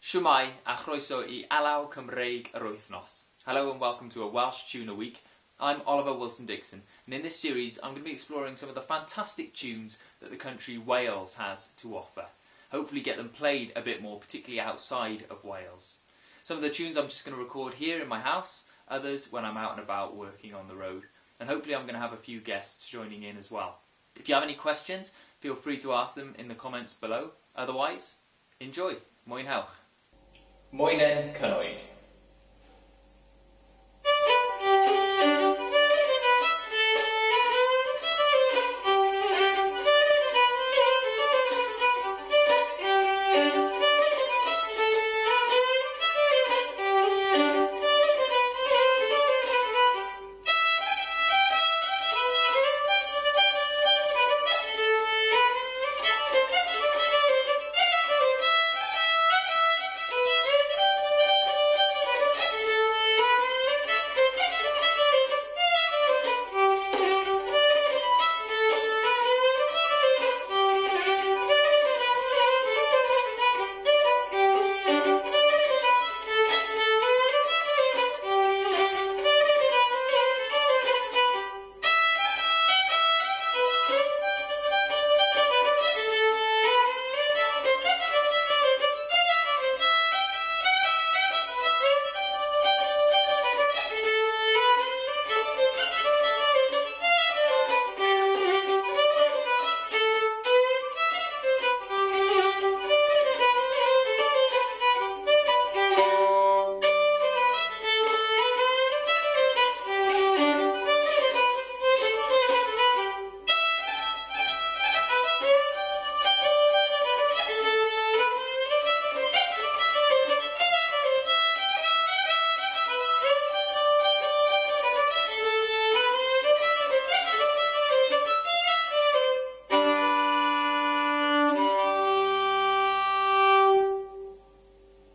Shwmai a chroeso I Alaw Cymreig yr Wythnos. Hello and welcome to a Welsh Tune a Week. I'm Oliver Wilson-Dixon, and in this series I'm going to be exploring some of the fantastic tunes that the country Wales has to offer. Hopefully get them played a bit more, particularly outside of Wales. Some of the tunes I'm just going to record here in my house, others when I'm out and about working on the road, and hopefully I'm going to have a few guests joining in as well. If you have any questions, feel free to ask them in the comments below. Otherwise, enjoy. Mwynhewch. Moenen Cynoed.